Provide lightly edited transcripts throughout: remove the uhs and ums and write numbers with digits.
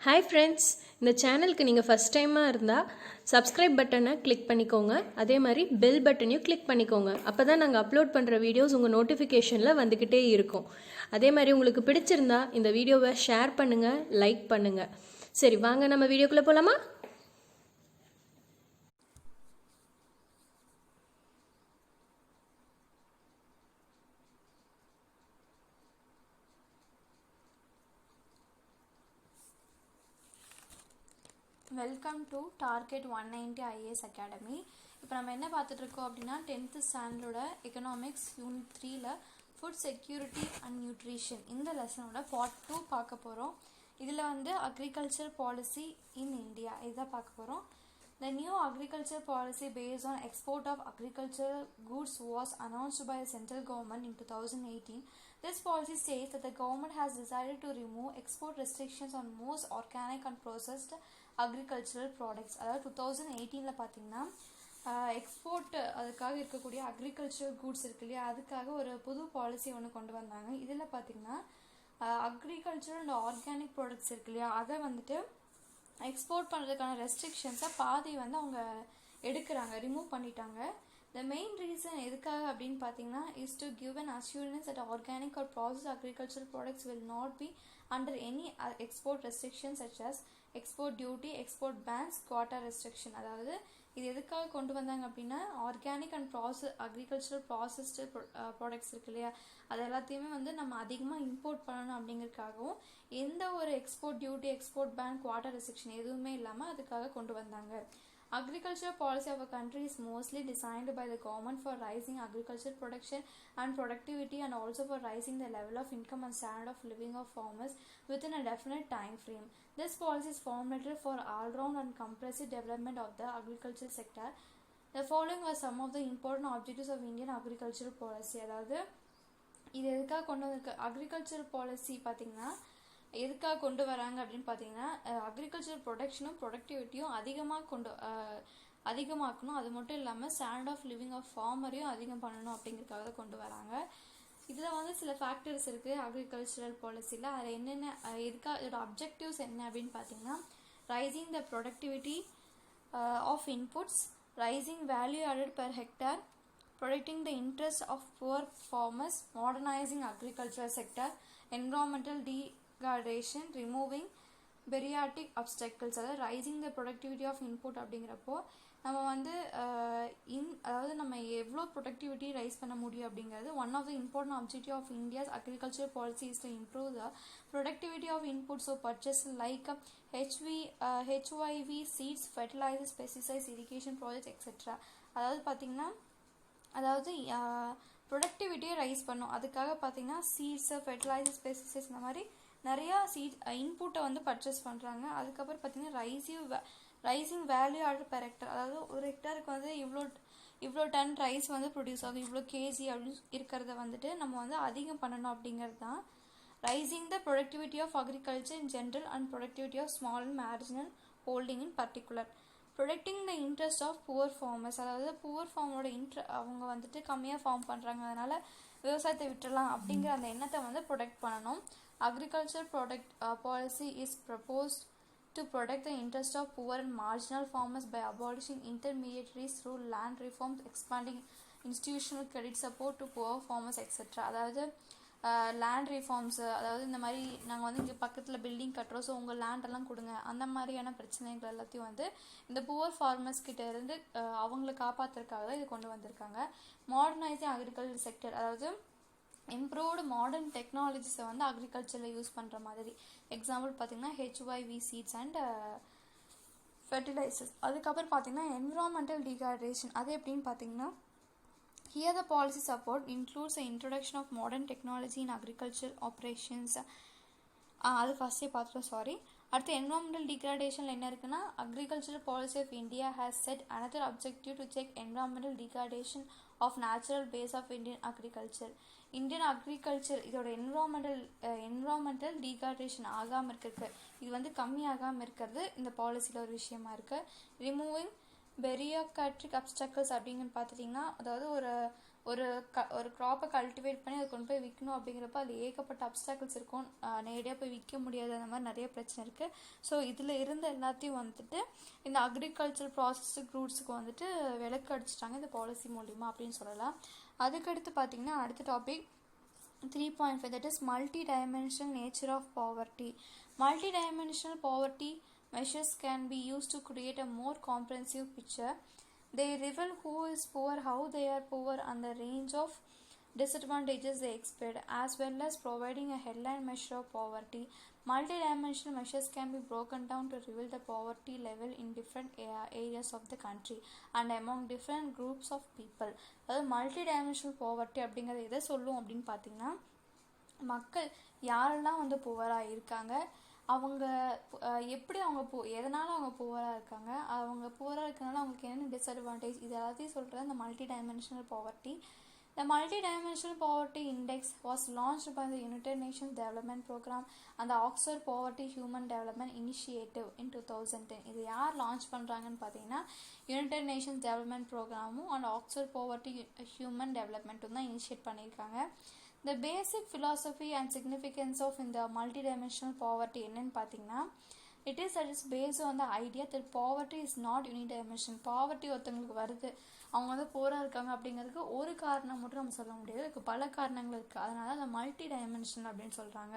Hi friends, இந்த சேனலுக்கு நீங்கள் ஃபஸ்ட் டைமாக இருந்தால் சப்ஸ்கிரைப் பட்டனை கிளிக் பண்ணிக்கோங்க. அதே மாதிரி பெல் பட்டனையும் கிளிக் பண்ணிக்கோங்க. அப்போ தான் நாங்கள் அப்லோட் பண்ணுற வீடியோஸ் உங்கள் நோட்டிஃபிகேஷனில் வந்துக்கிட்டே இருக்கும். அதே மாதிரி உங்களுக்கு பிடிச்சிருந்தா இந்த வீடியோவை ஷேர் பண்ணுங்கள், லைக் பண்ணுங்கள். சரி, வாங்க நம்ம வீடியோக்குள்ளே போகலாமா? Welcome to target 190 IAS academy. இப்போ நம்ம என்ன பார்த்துட்டு இருக்கோம் அப்படின்னா 10th ஸ்டாண்டர்டோட எக்கனாமிக்ஸ் யூனிட் 3ல ஃபுட் செக்யூரிட்டி அண்ட் நியூட்ரிஷன் இந்த லெசனோட பார்ட் 2 பார்க்க போகிறோம். இதில் வந்து அக்ரிகல்ச்சர் பாலிசி இன் இந்தியா இதுதான் பார்க்க போகிறோம். The new agriculture policy based on export of agricultural goods was announced by the central government in 2018. This policy states that the government has decided to remove export restrictions on most organic and processed agricultural products. அதாவது 2018ல் பார்த்தீங்கன்னா export அதுக்காக இருக்கக்கூடிய agricultural goods இருக்கு இல்லையா, அதுக்காக ஒரு புது policy ஒன்று கொண்டு வந்தாங்க. இதில் பார்த்தீங்கன்னா அக்ரிகல்ச்சரல் அண்ட் ஆர்கானிக் ப்ராடக்ட்ஸ் இருக்கு இல்லையா, அதை வந்துட்டு எக்ஸ்போர்ட் பண்ணுறதுக்கான ரெஸ்ட்ரிக்ஷன்ஸை பாதி வந்து அவங்க எடுக்கிறாங்க, ரிமூவ் பண்ணிட்டாங்க. த மெயின் ரீசன் எதுக்காக அப்படின்னு பார்த்தீங்கன்னா is to give an assurance that organic or process agriculture products will not be under any export restriction such as export duty, export bans, quota restriction. அதாவது இது எதுக்காக கொண்டு வந்தாங்க அப்படின்னா organic and agricultural processed products இருக்கு இல்லையா, அது எல்லாத்தையுமே வந்து நம்ம அதிகமாக இம்போர்ட் பண்ணணும் அப்படிங்கிறதுக்காகவும் எந்த ஒரு export duty, export ban, quota restriction எதுவுமே இல்லாமல் அதுக்காக கொண்டு வந்தாங்க. Agriculture policy of a country is mostly designed by the government for raising agriculture production and productivity and also for raising the level of income and standard of living of farmers within a definite time frame. This policy is formulated for all-round and comprehensive development of the agriculture sector. The following are some of the important objectives of Indian agricultural policy. அதாவது இது எதுக்காக கொண்டு வந்திருக்க agriculture policy பார்த்தீங்கன்னா எதுக்காக கொண்டு வராங்க அப்படின்னு பார்த்தீங்கன்னா அக்ரிகல்ச்சர் ப்ரொடக்ஷனும் ப்ரொடக்டிவிட்டியும் அதிகமாக்கணும். அது மட்டும் இல்லாமல் ஸ்டாண்டர்ட் ஆஃப் லிவிங் ஆஃப் ஃபார்மரையும் அதிகம் பண்ணணும் அப்படிங்கிறதுக்காக தான் கொண்டு வராங்க. இதில் வந்து சில ஃபேக்டர்ஸ் இருக்குது அக்ரிகல்ச்சரல் பாலிசியில். அதில் என்னென்ன எதுக்காக இதோட அப்ஜெக்டிவ்ஸ் என்ன அப்படின்னு பார்த்தீங்கன்னா raising the productivity of inputs, raising value added per hectare, protecting the interests of poor farmers, modernizing agricultural sector, environmental degradation, removing bureaucratic obstacles. அதாவது raising the productivity of input அப்படிங்கிறப்போ நம்ம வந்து அதாவது நம்ம எவ்வளோ ப்ரொடக்டிவிட்டி ரைஸ் பண்ண முடியும் அப்படிங்கிறது one of the important objective of India's agriculture policy is to improve the productivity of inputs of purchase like HYV seeds, fertilisers, pesticides, irrigation projects etcetera. அதாவது பார்த்தீங்கன்னா ப்ரொடக்டிவிட்டியை ரைஸ் பண்ணும். அதுக்காக பார்த்தீங்கன்னா சீட்ஸு, ஃபெர்டிலைசர்ஸ், பெஸ்டிசைட்ஸ் இந்த மாதிரி நிறையா இன்புட்டை வந்து பர்ச்சேஸ் பண்ணுறாங்க. அதுக்கப்புறம் பார்த்தீங்கன்னா raising value added per hectare, அதாவது ஒரு ஹெக்டருக்கு வந்து இவ்வளோ டன் ரைஸ் வந்து ப்ரொடியூஸ் ஆகும், இவ்வளோ கேஜி அப்படின்னு இருக்கிறத வந்துட்டு நம்ம வந்து அதிகம் பண்ணணும் அப்படிங்கிறது தான் raising the productivity of agriculture in general and productivity of small and marginal holding in particular. Protecting the interest of poor farmers, அதாவது புவர் ஃபார்மோட அவங்க வந்துட்டு கம்மியாக ஃபார்ம் பண்ணுறாங்க, அதனால் விவசாயத்தை விட்டுறலாம் அப்படிங்கிற அந்த எண்ணத்தை வந்து ப்ரொடெக்ட் பண்ணணும். Agriculture policy is proposed to protect the interest of poor and marginal farmers by abolishing intermediaries through land reforms, expanding institutional credit support to poor farmers etcetera. அதாவது லேண்ட் ரிஃபார்ம்ஸு, அதாவது இந்த மாதிரி நாங்கள் வந்து இங்கே பக்கத்தில் பில்டிங் கட்டுறோம், ஸோ உங்கள் லேண்டெல்லாம் கொடுங்க, அந்த மாதிரியான பிரச்சனைகள் எல்லாத்தையும் வந்து இந்த புவர் ஃபார்மர்ஸ் கிட்ட இருந்து அவங்கள காப்பாற்றுறதுக்காக தான் இது கொண்டு வந்திருக்காங்க. மாடர்னைசிங் அக்ரிகல்ச்சர் செக்டர், அதாவது இம்ப்ரூவ்டு மாடர்ன் டெக்னாலஜிஸை வந்து அக்ரிகல்ச்சரில் யூஸ் பண்ணுற மாதிரி. எக்ஸாம்பிள் பார்த்தீங்கன்னா HYV சீட்ஸ் அண்ட் ஃபெர்டிலைசர்ஸ். அதுக்கப்புறம் பார்த்தீங்கன்னா என்விரான்மெண்டல் டிகிரேடேஷன், அது எப்படின்னு பார்த்தீங்கன்னா here the policy support includes the introduction of modern technology in agricultural operations. அது ஃபஸ்ட்டே பார்த்துட்டோம், சாரி. அடுத்து என்விரான்மெண்டல் டிகிரேடேஷனில் என்ன இருக்குன்னா agricultural policy of India has set another objective to check environmental degradation of natural base of Indian agriculture. இதோட environmental degradation ஆகாமல் இருக்கிறது, இது வந்து கம்மியாகாமல் இருக்கிறது இந்த பாலிசியில் ஒரு விஷயமா இருக்குது. ரிமூவிங் பெரியோக்ராட்டிக் அப்டக்கிள்ஸ் அப்படிங்கன்னு பார்த்துட்டிங்கன்னா அதாவது ஒரு ஒரு க்ராப்பை கல்டிவேட் பண்ணி அதை கொண்டு போய் விற்கணும் அப்படிங்கிறப்ப அதில் ஏகப்பட்ட அப்டாக்கிள்ஸ் இருக்கும். நேரடியாக போய் விற்க முடியாது, அந்த மாதிரி நிறைய பிரச்சனை இருக்குது. ஸோ இதில் இருந்த எல்லாத்தையும் வந்துட்டு இந்த அக்ரிகல்ச்சர் ப்ராசஸ்டு ஃப்ரூட்ஸுக்கு வந்துட்டு விலக்கு அடிச்சிட்டாங்க இந்த பாலிசி மூலிமா அப்படின்னு சொல்லலாம். அதுக்கடுத்து பார்த்திங்கன்னா அடுத்த topic 3.5, that is multi-dimensional nature of poverty. Multi-dimensional poverty measures can be used to create a more comprehensive picture. They reveal who is poor, how they are poor, and the range of disadvantages they experience, as well as providing a headline measure of poverty. Multi-dimensional measures can be broken down to reveal the poverty level in different areas of the country and among different groups of people. அதாவது multi-dimensional poverty அப்படிங்கிறது எதை சொல்லும் அப்படின்னு பார்த்தீங்கன்னா, மக்கள் யாரெல்லாம் வந்து புவராக இருக்காங்க, அவங்க எப்படி அவங்க எதனால் அவங்க புவராக இருக்காங்க, அவங்க புவராக இருக்கிறதுனால அவங்களுக்கு என்னென்ன டிஸ்அட்வான்டேஜ், இது எல்லாத்தையும் சொல்கிறது இந்த multi-dimensional poverty. The Multi-Dimensional Poverty Index was launched by the United Nations Development Program and the Oxford Poverty Human Development Initiative in 2010. இது யார் லான்ச் பண்ணுறாங்கன்னு பார்த்தீங்கன்னா யுனைடெட் நேஷன்ஸ் டெவலப்மெண்ட் ப்ரோக்ராமும் அண்ட் ஆக்ஸ்ஃபோர்ட் போவர்ட்டி ஹியூமன் டெவலப்மெண்ட்டும் தான் இனிஷியேட் பண்ணியிருக்காங்க. The basic philosophy and significance of in the multidimensional poverty என்னன்னு பார்த்தீங்கன்னா, it is based on the idea that poverty is not unidimensional. poverty ஒருத்தவங்களுக்கு வருது, அவங்க வந்து போராக இருக்காங்க அப்படிங்கிறதுக்கு ஒரு காரணம் மட்டும் நம்ம சொல்ல முடியாது, இதுக்கு பல காரணங்கள் இருக்குது. அதனால அதை மல்டி டைமென்ஷனல் அப்படின்னு சொல்கிறாங்க.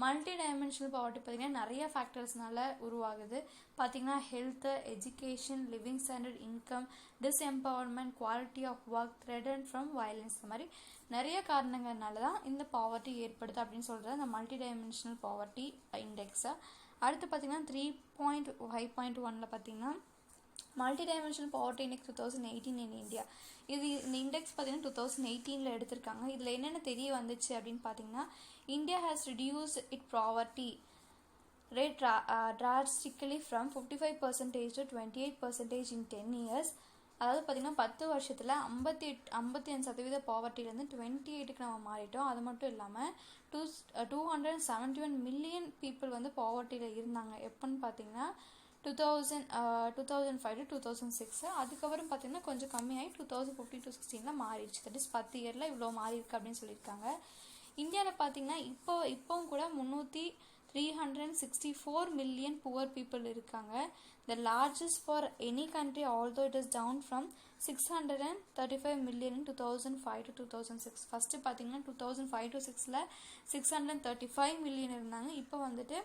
மல்டி டைமென்ஷனல் பாவர்ட்டி பார்த்திங்கன்னா நிறைய ஃபேக்டர்ஸ்னால உருவாகுது. பார்த்திங்கன்னா health, education, living standard, income, disempowerment, quality of work, threat from violence, இந்த மாதிரி நிறைய காரணங்கள்னால தான் இந்த பாவர்ட்டி ஏற்படுது அப்படின்னு சொல்கிறது இந்த மல்டி டைமென்ஷனல் பாவர்ட்டி இண்டெக்ஸை. அடுத்து பார்த்திங்கன்னா 3.5.1 பார்த்திங்கன்னா multidimensional poverty index 2018 in India. இது இந்த இண்டெக்ஸ் பார்த்திங்கன்னா 2018 எடுத்திருக்காங்க. இதில் என்னென்ன தெரிய வந்துச்சு அப்படின்னு பார்த்தீங்கன்னா, India has reduced it poverty rate drastically from 55% to 28% in 10 years. அதாவது பார்த்திங்கன்னா 10 வருஷத்தில் 55% பாவர்ட்டிலேருந்து 28க்கு நம்ம மாறிட்டோம். அது மட்டும் இல்லாமல் 271 மில்லியன் பீப்புள் வந்து பாவர்ட்டியில் இருந்தாங்க. எப்போன்னு பார்த்தீங்கன்னா 2005 to 2006. அதுக்கப்புறம் பார்த்தீங்கன்னா கொஞ்சம் கம்மியாகி 2015 to 2016 மாறிடுச்சு. தட் இஸ் 10 இயரில் இவ்வளோ மாறி இருக்கு அப்படின்னு சொல்லியிருக்காங்க. இந்தியாவில் பார்த்தீங்கன்னா இப்போவும் கூட 364 million poor people இருக்காங்க. The largest for any country, although it is down from 635 million in 2005 to 2006. First பார்த்தீங்கன்னா 2005 to 6ல் 635 million இருந்தாங்க. இப்போ வந்துட்டு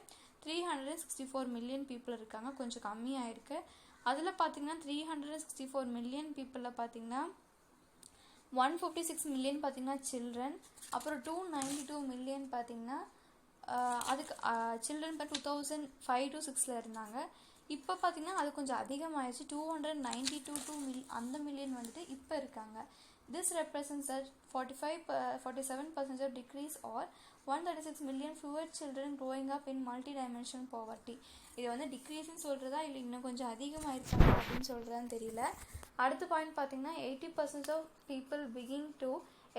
364 million people இருக்காங்க, கொஞ்சம் கம்மியாக இருக்குது. அதில் பார்த்தீங்கன்னா 364 million பீப்புளில் பார்த்தீங்கன்னா 156 million பார்த்தீங்கன்னா சில்ட்ரன், அப்புறம் 292 million பார்த்தீங்கன்னா அதுக்கு சில்ட்ரன் இப்போ 2005 to 6ல் இருந்தாங்க. இப்போ பார்த்தீங்கன்னா அது கொஞ்சம் அதிகமாகிடுச்சு, 292 அந்த மில்லியன் வந்துட்டு இப்போ இருக்காங்க. This represents a 47% of decrease or 136 million fewer children growing up in multidimensional poverty. இது வந்து டிக்ரீஸ்ன்னு சொல்கிறதா இல்லை இன்னும் கொஞ்சம் அதிகமாக இருக்காங்க அப்படின்னு சொல்கிறதான்னு தெரியல. அடுத்த பாயிண்ட் பார்த்தீங்கன்னா 80% of people begin to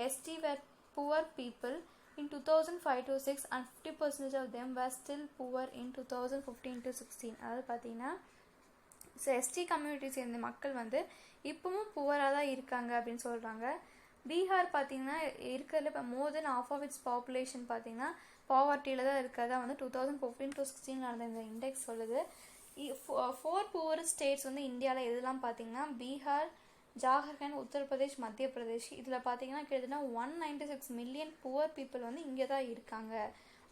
esteem were poor people in 2005 to 6 and 50% of them were still poor in 2015 to 16. அதாவது பார்த்தீங்கன்னா எஸ்டி கம்யூனிட்டி சேர்ந்த மக்கள் வந்து இப்பவும் புவராக தான் இருக்காங்க அப்படின்னு சொல்கிறாங்க. பீகார் பார்த்தீங்கன்னா இருக்கிறதுல இப்போ மோர் தென் half of its பாப்புலேஷன் பார்த்தீங்கன்னா பாவர்ட்டியில் தான் இருக்கிறதா வந்து 2015 to 16 நடந்த இந்த இண்டெக்ஸ் சொல்லுது. 4 புவரஸ்ட் ஸ்டேட்ஸ் வந்து இந்தியாவில் எதுலாம் பார்த்தீங்கன்னா பீகார், ஜார்க்கண்ட், உத்தரப்பிரதேஷ், மத்திய பிரதேஷ். இதில் பார்த்தீங்கன்னா கிட்டத்தட்ட 196 million புவர் பீப்புள் வந்து இங்கே தான் இருக்காங்க.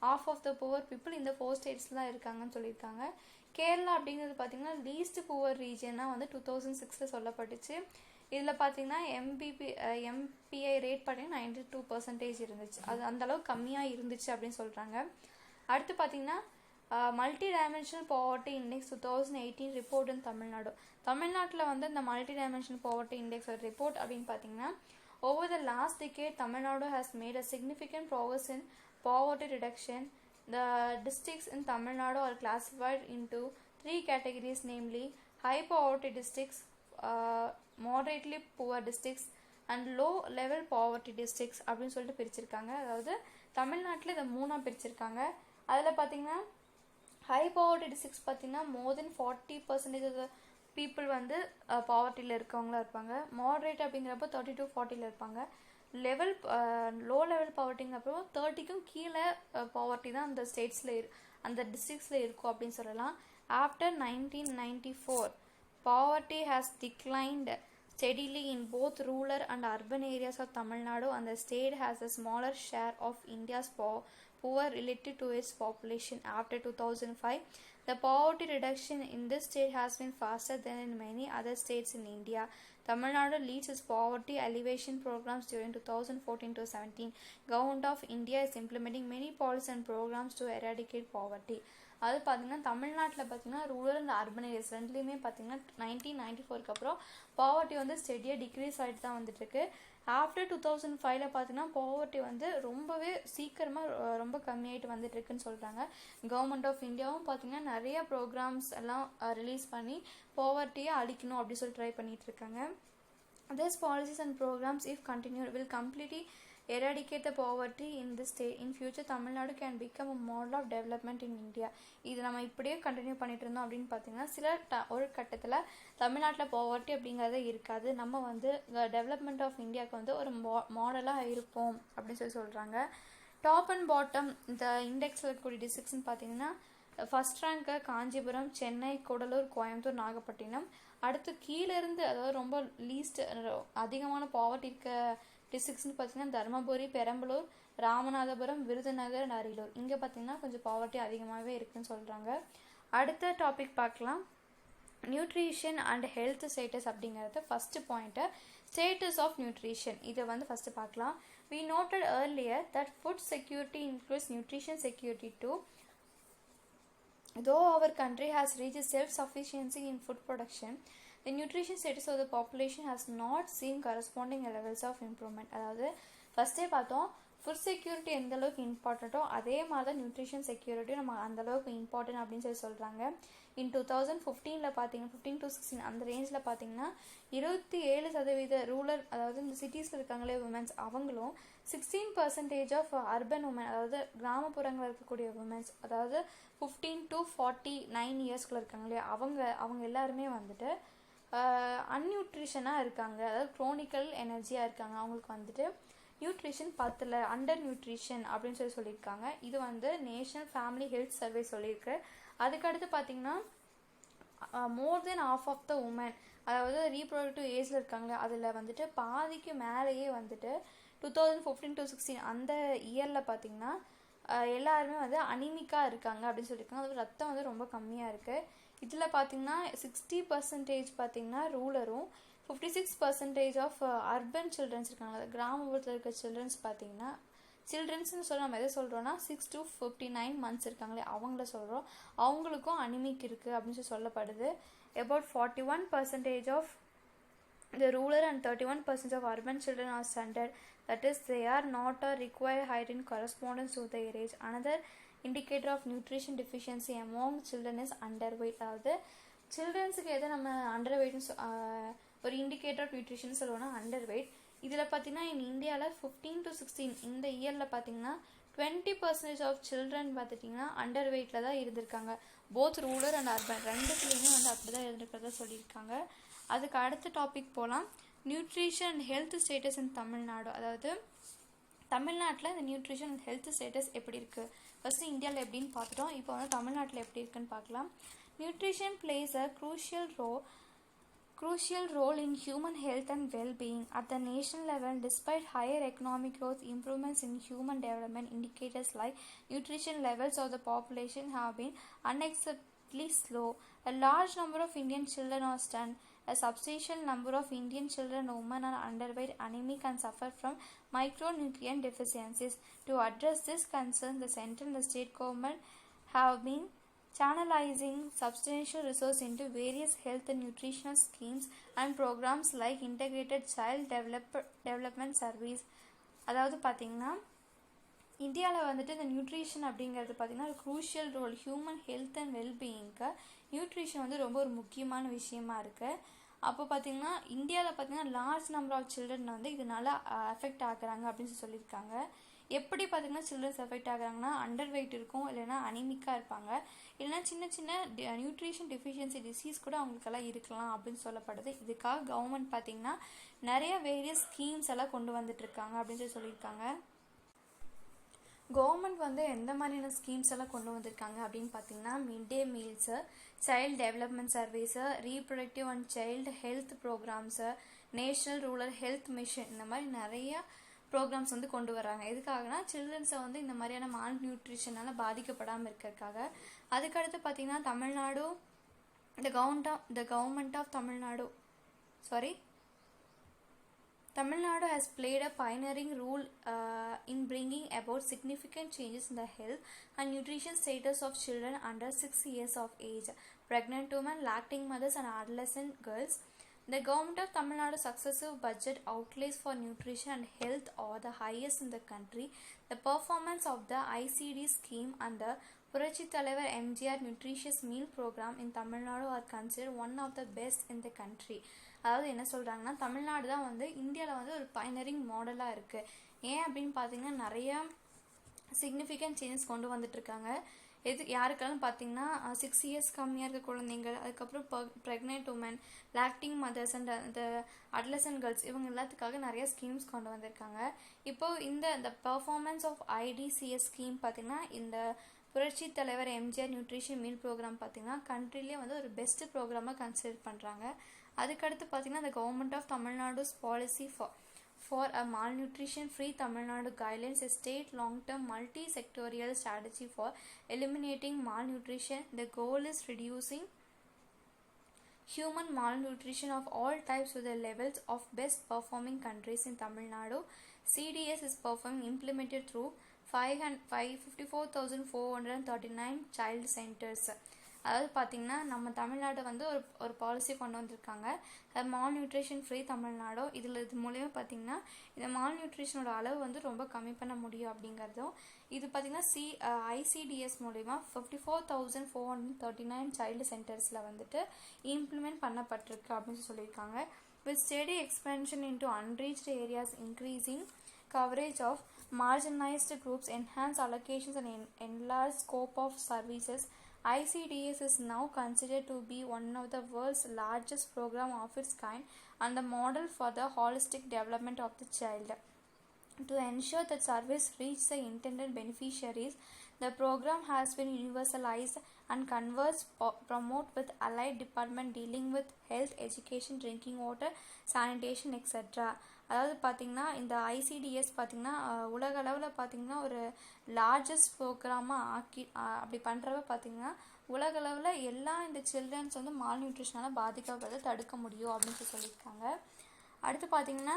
half of the poor people இந்த 4 ஸ்டேட்ஸில் தான் இருக்காங்கன்னு சொல்லியிருக்காங்க. கேரளா அப்படிங்கிறது பார்த்தீங்கன்னா லீஸ்ட் புவர் ரீஜனாக வந்து 2006 சொல்லப்பட்டுச்சு. இதில் பார்த்தீங்கன்னா எம்பிஐ ரேட் பார்த்தீங்கன்னா 92% இருந்துச்சு. அது அந்தளவுக்கு கம்மியாக இருந்துச்சு அப்படின்னு சொல்கிறாங்க. அடுத்து பார்த்தீங்கன்னா multi dimensional poverty index 2018 report in Tamil Nadu. தமிழ்நாட்டில் வந்து இந்த multi dimensional poverty index report அப்படின்னு பார்த்தீங்கன்னா over the last decade Tamil Nadu has made a significant progress in poverty reduction. The districts in Tamil Nadu are classified into 3 categories, namely high poverty districts, moderately poor districts and low level poverty districts அப்படின்னு சொல்லிட்டு பிரிச்சிருக்காங்க. அதாவது தமிழ்நாட்டில் இதை 3ஆக பிரிச்சிருக்காங்க. அதில் பார்த்தீங்கன்னா high poverty districts பார்த்தீங்கன்னா மோர் தென் 40% of the பீப்புள் வந்து பாவர்ட்டியில் இருக்கவங்களா இருப்பாங்க. மாடரேட் அப்படிங்கிறப்போ 30 to 40 இருப்பாங்க. லெவல் லோ லெவல் பாவர்ட்டிங்கிறப்போ 30க்கும் கீழே பாவர்ட்டி தான் அந்த ஸ்டேட்ஸில் அந்த டிஸ்ட்ரிக்ஸில் இருக்கும் அப்படின்னு சொல்லலாம். After 1994 poverty has declined steadily in both rural and urban areas of Tamil Nadu, and the state has a smaller share of India's poor related to its population. After 2005, the poverty reduction in this state has been faster than in many other states in India. Tamil Nadu leads its poverty alleviation programs during 2014 to 17. Government of India is implementing many policies and programs to eradicate poverty. அது பார்த்தீங்கன்னா தமிழ்நாட்டில் பார்த்தீங்கன்னா rural and urban areas ரெண்டுலேயுமே பார்த்தீங்கன்னா 1994 அப்புறம் poverty வந்து ஸ்டெடியாக degrees ஆகிட்டு தான் வந்துட்டுருக்கு. ஆஃப்டர் 2005 பார்த்தீங்கன்னா பாவர்ட்டி வந்து ரொம்பவே சீக்கிரமாக ரொம்ப கம்மியாயிட்டு வந்துட்டுருக்குன்னு சொல்கிறாங்க. கவர்மெண்ட் ஆஃப் இந்தியாவும் பார்த்தீங்கன்னா நிறைய ப்ரோக்ராம்ஸ் எல்லாம் ரிலீஸ் பண்ணி பாவர்ட்டியை அழிக்கணும் அப்படின்னு சொல்லி ட்ரை பண்ணிட்டு இருக்காங்க. These policies and programs, if continued, will completely eradicate the poverty in this state. In future, Tamil Nadu can become a model of development in India. இது நம்ம இப்படியே கண்டினியூ பண்ணிட்டு இருந்தோம் அப்படின்னு பார்த்தீங்கன்னா ஒரு கட்டத்தில் தமிழ்நாட்டில் பாவர்ட்டி அப்படிங்கிறத இருக்காது. நம்ம வந்து டெவலப்மெண்ட் ஆஃப் இந்தியாவுக்கு வந்து ஒரு மாடலாக இருப்போம் அப்படின்னு சொல்கிறாங்க. டாப் அண்ட் பாட்டம் இந்த இண்டெக்ஸில் இருக்கக்கூடிய டிஸ்ட்ரிக்ட்ஸ்னு பார்த்தீங்கன்னா ஃபர்ஸ்ட் ரேங்க்கு காஞ்சிபுரம், சென்னை, கூடலூர், கோயம்புத்தூர், நாகப்பட்டினம். அடுத்து கீழேருந்து அதாவது ரொம்ப லீஸ்ட் அதிகமான பாவர்ட்டி இருக்க டிஸ்ட்ரிக்ட்ஸ்னு பார்த்தீங்கன்னா தருமபுரி, பெரம்பலூர், ராமநாதபுரம், விருதுநகர், அரியலூர். இங்கே பார்த்தீங்கன்னா கொஞ்சம் பாவர்ட்டி அதிகமாகவே இருக்குன்னு சொல்கிறாங்க. அடுத்த டாபிக் பார்க்கலாம். நியூட்ரிஷன் அண்ட் ஹெல்த் ஸ்டேட்டஸ் அப்படிங்கிறது first point. Status of nutrition இதை வந்து ஃபஸ்ட்டு பார்க்கலாம். We noted earlier that food security includes nutrition security too. Though our country has reached self-sufficiency in food production, the nutrition status of the population has not seen corresponding levels of improvement. அதாவது ஃபஸ்ட்டே பார்த்தோம் food security எந்த அளவுக்கு இம்பார்ட்டண்ட்டோ அதே மாதிரி தான் nutrition செக்யூரிட்டியும் நம்ம அந்தளவுக்கு இம்பார்ட்டன்ட் அப்படின்னு சொல்கிறாங்க. இன் 2015 பார்த்தீங்கன்னா 15 to 16 அந்த ரேஞ்சில் பார்த்தீங்கன்னா 27% ரூரல் அதாவது இந்த சிட்டிஸில் இருக்காங்களே உமன்ஸ் அவங்களும் 16% ஆஃப் அர்பன் உமன் அதாவது கிராமப்புறங்களில் இருக்கக்கூடிய உமன்ஸ் அதாவது 15 to 49 இயர்ஸ்குள்ளே இருக்காங்களே அவங்க எல்லாருமே வந்துட்டு அன்நியூட்ரிஷனாக இருக்காங்க. அதாவது க்ரோனிக்கல் எனர்ஜியாக இருக்காங்க. அவங்களுக்கு வந்துட்டு நியூட்ரிஷன் பத்தில் அண்டர் நியூட்ரிஷன் அப்படின்னு சொல்லியிருக்காங்க. இது வந்து நேஷனல் ஃபேமிலி ஹெல்த் சர்வே சொல்லியிருக்கு. அதுக்கடுத்து பார்த்தீங்கன்னா மோர் தென் ஆஃப் ஆஃப் த உமன் அதாவது ரீப்ரொடக்டிவ் ஏஜில் இருக்காங்க. அதில் வந்துட்டு பாதிக்கு மேலேயே வந்துட்டு 2015 to 16 அந்த இயரில் பார்த்தீங்கன்னா எல்லாருமே வந்து அனிமிக்காக இருக்காங்க அப்படின்னு சொல்லியிருக்காங்க. அது ரத்தம் வந்து ரொம்ப கம்மியாக இருக்குது. இதில் பார்த்தீங்கன்னா 60% பார்த்தீங்கன்னா ரூரலும் 56% ஆஃப் அர்பன் சில்ட்ரன்ஸ் இருக்காங்க. கிராமப்புறத்தில் இருக்க சில்ட்ரன்ஸ் பார்த்தீங்கன்னா சில்ட்ரன்ஸ்னு சொல்ல நம்ம எதை சொல்கிறோன்னா 6 to 59 months இருக்காங்களே அவங்கள சொல்கிறோம். அவங்களுக்கும் அனிமிக் இருக்குது அப்படின்னு சொல்லப்படுது. about 41% of the rural and 31% of urban children are stunted. That is, they are not or require height in correspondence to their age. Another indicator of nutrition deficiency among children is underweight. அதாவது சில்ட்ரன்ஸுக்கு எதை நம்ம under வெயிட்னு ஒரு indicator of nutrition சொல்லுவோம்னா under wait. இதில் பார்த்தீங்கன்னா இந்தியாவில் 15 to 16 இந்த இயரில் பார்த்தீங்கன்னா 20% ஆஃப் சில்ட்ரன் பார்த்துட்டிங்கன்னா அண்டர் வெயிட்டில் தான் இருந்திருக்காங்க. போத் ரூரல் அண்ட் அர்பன் ரெண்டுத்துலேயுமே வந்து அப்படி தான் இருந்திருக்கிறதா சொல்லியிருக்காங்க. அதுக்கு அடுத்த டாபிக் போகலாம். நியூட்ரிஷன் அண்ட் ஹெல்த் ஸ்டேட்டஸ் இன் தமிழ்நாடு. அதாவது தமிழ்நாட்டில் இந்த நியூட்ரிஷன் அண்ட் ஹெல்த் ஸ்டேட்டஸ் எப்படி இருக்குது ஃபஸ்ட்டு இந்தியாவில் எப்படின்னு பார்த்துட்டோம். இப்போ வந்து தமிழ்நாட்டில் எப்படி இருக்குன்னு பார்க்கலாம். Nutrition place a crucial role in human health and well-being at the national level. Despite higher economic growth, improvements in human development indicators like nutrition levels of the population have been unacceptably slow. A large number of Indian children are stunned. A substantial number of Indian children and women are underweight, anemic and suffer from micronutrient deficiencies. To address this concern, the central and the state government have been channelizing substantial resources into various health and nutritional schemes and programs like integrated child development service. அதாவது பார்த்தீங்கன்னா இந்தியாவில் வந்துட்டு இந்த nutrition அப்படிங்கிறது பார்த்தீங்கன்னா ஒரு crucial role human health and வெல்பீயிங்க்கு nutrition வந்து ரொம்ப ஒரு முக்கியமான விஷயமா இருக்குது. அப்போ பார்த்தீங்கன்னா இந்தியாவில் பார்த்தீங்கன்னா லார்ஜ் நம்பர் ஆஃப் சில்ட்ரன் வந்து இதனால அஃபெக்ட் ஆகுறாங்க அப்படின்னு சொல்லியிருக்காங்க. எப்படி பார்த்தீங்கன்னா சில்ட்ரன்ஸ் எஃபெக்ட் ஆகுறாங்கன்னா அண்டர் வெயிட் இருக்கும், இல்லைன்னா அனிமிக்காக இருப்பாங்க, இல்லைன்னா சின்ன சின்ன நியூட்ரிஷன் டெஃபிஷியன்சி டிசீஸ் கூட அவங்களுக்கெல்லாம் இருக்கலாம் அப்படின்னு சொல்லப்படுது. இதுக்காக கவர்மெண்ட் பார்த்தீங்கன்னா நிறைய வேரியஸ் ஸ்கீம்ஸ் எல்லாம் கொண்டு வந்துட்டு இருக்காங்க அப்படின்னு சொல்லியிருக்காங்க. கவர்மெண்ட் வந்து எந்த மாதிரியான ஸ்கீம்ஸ் எல்லாம் கொண்டு வந்திருக்காங்க அப்படின்னு பார்த்தீங்கன்னா mid day meals, child development service, reproductive and child health programs, national rural health mission, இந்த மாதிரி நிறைய ப்ரோக்ராம்ஸ் வந்து கொண்டு வராங்க. எதுக்காகனா சில்ட்ரன்ஸை வந்து இந்த மாதிரியான மால் நியூட்ரிஷனால் பாதிக்கப்படாமல் இருக்கிறதுக்காக. அதுக்கடுத்து பார்த்தீங்கன்னா Tamil Nadu the government of Tamil Nadu has played a pioneering role in bringing about significant changes in the health and nutrition status of children under 6 years of age, pregnant women, lacting mothers, and adolescent girls. The government of Tamil Nadu's successive budget outlays for nutrition and health are the highest in the country. The performance of the ICD scheme and the Purachi Thalavar MGR nutritious meal program in Tamil Nadu are considered one of the best in the country. அதாவது என்ன சொல்கிறாங்கன்னா தமிழ்நாடு தான் வந்து இந்தியாவில் வந்து ஒரு பைனரிங் மாடலாக இருக்குது. ஏன் அப்படின்னு பார்த்தீங்கன்னா நிறையா சிக்னிஃபிகண்ட் சேஞ்சஸ் கொண்டு வந்துட்டுருக்காங்க. யாருக்கெல்லாம் பார்த்தீங்கன்னா 6 இயர்ஸ் கம்மியாக இருக்க குழந்தைங்கள், அதுக்கப்புறம் pregnant woman, lactating mothers and அந்த அட்லசன்ட் கேர்ள்ஸ், இவங்க எல்லாத்துக்காக நிறைய ஸ்கீம்ஸ் கொண்டு வந்திருக்காங்க. இப்போது இந்த பெர்ஃபார்மன்ஸ் ஆஃப் IDCS ஸ்கீம் பார்த்தீங்கன்னா இந்த புரட்சி தலைவர் எம்ஜிஆர் நியூட்ரிஷன் மீல் ப்ரோக்ராம் பார்த்தீங்கன்னா கண்ட்ரிலே வந்து ஒரு பெஸ்ட் ப்ரோக்ராமாக கன்சிடர் பண்ணுறாங்க. அதுக்கடுத்து பார்த்தீங்கன்னா the government of Tamil Nadu's policy for a malnutrition free Tamil Nadu guidelines, a state long-term multi-sectorial strategy for eliminating malnutrition. The goal is reducing human malnutrition of all types to the levels of best performing countries in Tamil Nadu. CDS is implemented through 54,439 child centers. அதாவது பார்த்தீங்கன்னா நம்ம தமிழ்நாடு வந்து ஒரு policy கொண்டு வந்திருக்காங்க, mall nutrition free Tamil Nadu. இது மூலயமா பார்த்தீங்கன்னா இந்த மால் நியூட்ரிஷனோட அளவு வந்து ரொம்ப கம்மி பண்ண முடியும் அப்படிங்கிறதும். இது பார்த்தீங்கன்னா ICDS மூலயமா 54,439 சைல்டு சென்டர்ஸில் வந்துட்டு இம்ப்ளிமெண்ட் பண்ணப்பட்டிருக்கு அப்படின்னு சொல்லியிருக்காங்க. With steady expansion into unreached areas, increasing coverage of marginalized groups, enhanced allocations and enlarged scope of services, ICDS is now considered to be one of the world's largest program of its kind and the model for the holistic development of the child. To ensure that service reach the intended beneficiaries, the program has been universalized and converts promote with allied department dealing with health, education, drinking water, sanitation, etc. அதாவது பார்த்திங்கன்னா இந்த ICDS பார்த்திங்கன்னா உலக அளவில் பார்த்திங்கன்னா ஒரு largest ப்ரோக்ராமாக அப்படி பண்ணுறவ பார்த்திங்கன்னா உலக அளவில் எல்லா இந்த சில்ட்ரன்ஸ் வந்து மால் நியூட்ரிஷனால் பாதிக்கப்படுறதை தடுக்க முடியும் அப்படின்னு சொல்லியிருக்காங்க. அடுத்து பார்த்திங்கன்னா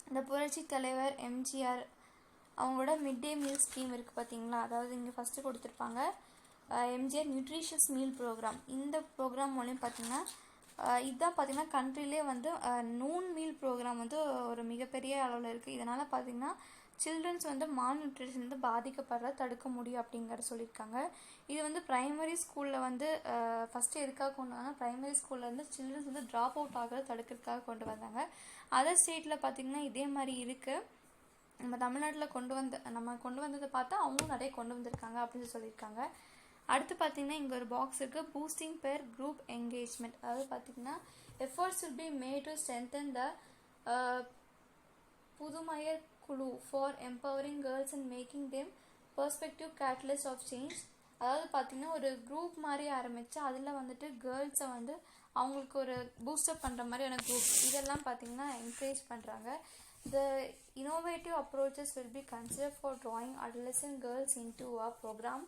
இந்த புரட்சி தலைவர் எம்ஜிஆர் அவங்களோட மிட் டே மீல் ஸ்கீம் இருக்குது பார்த்திங்களா. அதாவது இங்கே ஃபஸ்ட்டு கொடுத்துருப்பாங்க எம்ஜிஆர் நியூட்ரிஷியஸ் மீல் ப்ரோக்ராம். இந்த ப்ரோக்ராம் மூலம் பார்த்திங்கன்னா இதுதான் பார்த்திங்கன்னா கண்ட்ரிலே வந்து நூன் மீல் ப்ரோக்ராம் வந்து ஒரு மிகப்பெரிய அளவில் இருக்குது. இதனால் பார்த்திங்கன்னா சில்ட்ரன்ஸ் வந்து மால் நியூட்ரிஷன் வந்து பாதிக்கப்படுறத தடுக்க முடியும் அப்படிங்கிற சொல்லியிருக்காங்க. இது வந்து ப்ரைமரி ஸ்கூலில் வந்து ஃபஸ்ட்டு எதுக்காக கொண்டு வந்தாங்க, ப்ரைமரி ஸ்கூலில் வந்து சில்ட்ரன்ஸ் வந்து ட்ராப் அவுட் ஆகிறத தடுக்கிறதுக்காக கொண்டு வந்தாங்க. அதர் ஸ்டேட்டில் பார்த்திங்கன்னா இதே மாதிரி இருக்குது. நம்ம தமிழ்நாட்டில் கொண்டு வந்ததை பார்த்தா அவங்களும் நிறைய கொண்டு வந்திருக்காங்க அப்படின்னு சொல்லியிருக்காங்க. அடுத்து பார்த்திங்கன்னா இங்கே ஒரு பாக்ஸ் இருக்குது, பூஸ்டிங் பேர் குரூப் என்கேஜ்மெண்ட். அதாவது பார்த்திங்கன்னா efforts will be made to strengthen the Pudhumaiyar Kuzhu for empowering girls and making them perspective catalyst of change. அதாவது பார்த்திங்கன்னா ஒரு குரூப் மாதிரி ஆரம்பித்து அதில் வந்துட்டு கேர்ள்ஸை வந்து அவங்களுக்கு ஒரு பூஸ்டப் பண்ணுற மாதிரியான குரூப் இதெல்லாம் பார்த்திங்கன்னா என்கரேஜ் பண்ணுறாங்க. The innovative approaches will be considered for drawing adolescent girls into a program,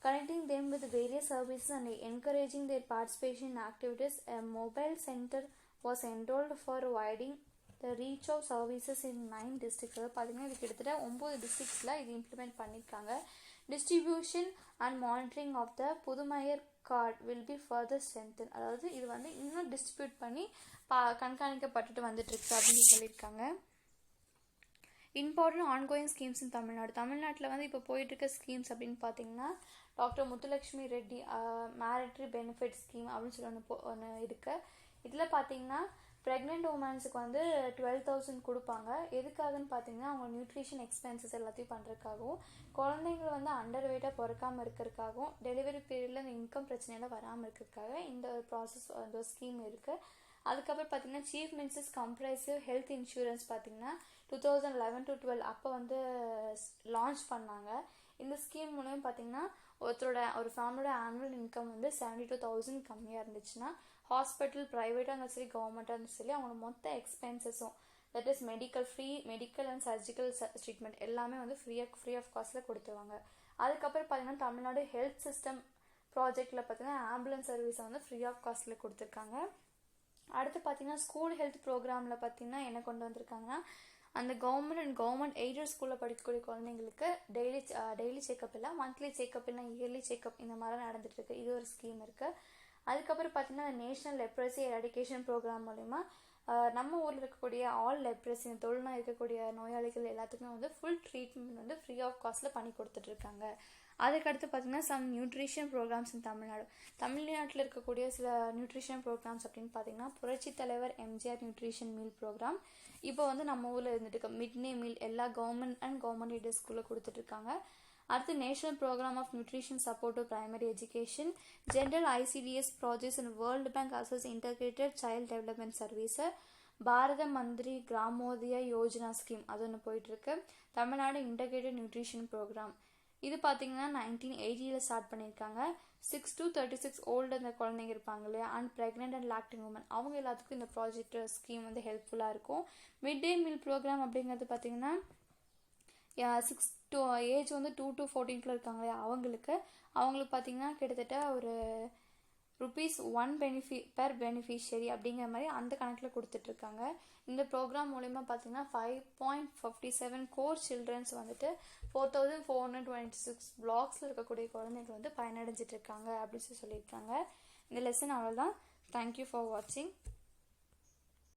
connecting them with various services and encouraging their participation in activities. A mobile center was enrolled for widening the reach of services in 9 districts. பார்த்தீங்கன்னா இது கிட்டத்தட்ட 9 டிஸ்ட்ரிக்ஸில் இது implement பண்ணியிருக்காங்க. Distribution and monitoring of the Pudhumaiyar card will be further strengthened. அதாவது இது வந்து இன்னும் distribute பண்ணி கண்காணிக்கப்பட்டுட்டு வந்துட்டுருக்கு அப்படின்னு சொல்லியிருக்காங்க. இம்பார்ட்டன்ட் ஆன்கோயிங் ஸ்கீம்ஸ் இன் தமிழ்நாட்டில் வந்து இப்போ போயிட்டுருக்க ஸ்கீம்ஸ் அப்படின்னு பார்த்தீங்கன்னா டாக்டர் முத்துலக்ஷ்மி ரெட்டி மேரிட்டரி பெனிஃபிட் ஸ்கீம் அப்படின்னு சொல்லி ஒன்று இருக்குது. இதில் பார்த்தீங்கன்னா ப்ரெக்னென்ட் உமன்ஸுக்கு வந்து 12,000 கொடுப்பாங்க. எதுக்காகன்னு பார்த்தீங்கன்னா அவங்க நியூட்ரிஷன் எக்ஸ்பென்சஸ் எல்லாத்தையும் பண்ணுறதுக்காகவும், குழந்தைங்களை வந்து அண்டர் வெயிட்டாக பிறக்காமல் இருக்கிறதுக்காகவும், டெலிவரி பீரியடில் இந்த இன்கம் பிரச்சனையெல்லாம் வராமல் இருக்கிறதுக்காக இந்த ப்ராசஸ் அந்த ஸ்கீம் இருக்குது. அதுக்கப்புறம் பார்த்தீங்கன்னா சீஃப் மினிஸ்டர்ஸ் கம்ப்ரைசிவ் ஹெல்த் இன்சூரன்ஸ் பார்த்தீங்கன்னா 2011 to 12 அப்போ வந்து லான்ச் பண்ணாங்க. இந்த ஸ்கீம் மூலம் பார்த்தீங்கன்னா ஒரு ஃபேமிலியோட ஆனுவல் இன்கம் வந்து 72,000 கம்மியாக இருந்துச்சுன்னா ஹாஸ்பிட்டல் ப்ரைவேட்டாக இருந்தாலும் சரி கவர்மெண்ட்டாக இருந்தாலும் சரி அவங்களோட மொத்த எக்ஸ்பென்சஸும் that is medical and surgical treatment எல்லாமே வந்து ஃப்ரீ ஆஃப் காஸ்ட்டில் கொடுத்துருவாங்க. அதுக்கப்புறம் பார்த்தீங்கன்னா தமிழ்நாடு ஹெல்த் சிஸ்டம் ப்ராஜெக்டில் பார்த்தீங்கன்னா ஆம்புலன்ஸ் சர்வீஸை வந்து ஃப்ரீ ஆஃப் காஸ்ட்டில் கொடுத்துருக்காங்க. அடுத்து பார்த்தீங்கன்னா ஸ்கூல் ஹெல்த் ப்ரோக்ராமில் பார்த்தீங்கன்னா என்ன கொண்டு வந்திருக்காங்கன்னா அந்த கவர்மெண்ட் எய்டட் ஸ்கூலில் படிக்கக்கூடிய குழந்தைங்களுக்கு டெய்லி செக்அப் இல்லை, மந்த்லி செக்அப் இல்லை, இயர்லி செக்அப் இந்த மாதிரிலாம் நடந்துட்டுருக்கு. இது ஒரு ஸ்கீம் இருக்குது. அதுக்கப்புறம் பார்த்தீங்கன்னா நேஷனல் லெப்ரசி எராடிகேஷன் ப்ரோக்ராம் மூலிமா நம்ம ஊரில் இருக்கக்கூடிய ஆல் லெப்ரசி இந்த தொழுநோய் இருக்கக்கூடிய நோயாளிகள் எல்லாத்துக்குமே வந்து ஃபுல் ட்ரீட்மெண்ட் வந்து ஃப்ரீ ஆஃப் காஸ்ட்டில் பண்ணி கொடுத்துட்ருக்காங்க. அதுக்கடுத்து பார்த்தீங்கன்னா சம் நியூட்ரிஷன் ப்ரோக்ராம்ஸ் இன் தமிழ்நாட்டில் இருக்கக்கூடிய சில நியூட்ரிஷன் ப்ரோக்ராம்ஸ் அப்படின்னு பார்த்தீங்கன்னா புரட்சி தலைவர் எம்ஜிஆர் நியூட்ரிஷன் மீல் ப்ரோக்ராம் இப்போ வந்து நம்ம ஊரில் இருந்துட்டு மிட் டே மீல் எல்லா கவர்மெண்ட் எய்டட் ஸ்கூலில் கொடுத்துட்ருக்காங்க. அடுத்து national programme of nutrition support to primary education, general ICDS projects and world bank assist integrated child development service, Bharat Mantri Gramodaya Yojana scheme அது ஒன்று போயிட்டுருக்கு. தமிழ்நாடு இன்டகிரேட்டட் நியூட்ரிஷன் ப்ரோக்ராம் இது பார்த்தீங்கன்னா 1980 ஸ்டார்ட் பண்ணியிருக்காங்க. 6 to 36 ஓல்டு அந்த குழந்தைங்க இருப்பாங்க இல்லையா, and pregnant and lactating woman அவங்க எல்லாத்துக்கும் இந்த ப்ராஜெக்ட் ஸ்கீம் வந்து ஹெல்ப்ஃபுல்லாக இருக்கும். மிட் டே மீல் ப்ரோக்ராம் அப்படிங்கிறது பார்த்தீங்கன்னா 6 to ஏஜ் வந்து 2 to 14 இருக்காங்க இல்லையா அவங்களுக்கு பார்த்தீங்கன்னா கிட்டத்தட்ட ஒரு ₹1 பெர் பெனிஃபிஷியரி அப்படிங்கிற மாதிரி அந்த கணக்கில் கொடுத்துட்ருக்காங்க. இந்த ப்ரோக்ராம் மூலிமா பார்த்தீங்கன்னா 5.57 கோர் சில்ட்ரன்ஸ் வந்துட்டு 4,426 பிளாக்ஸில் இருக்கக்கூடிய குழந்தைகள் வந்து பயனடைஞ்சிட்டு இருக்காங்க அப்படின்னு சொல்லியிருக்காங்க. இந்த லெசன் அவ்வளோதான். தேங்க்யூ ஃபார் வாட்சிங்.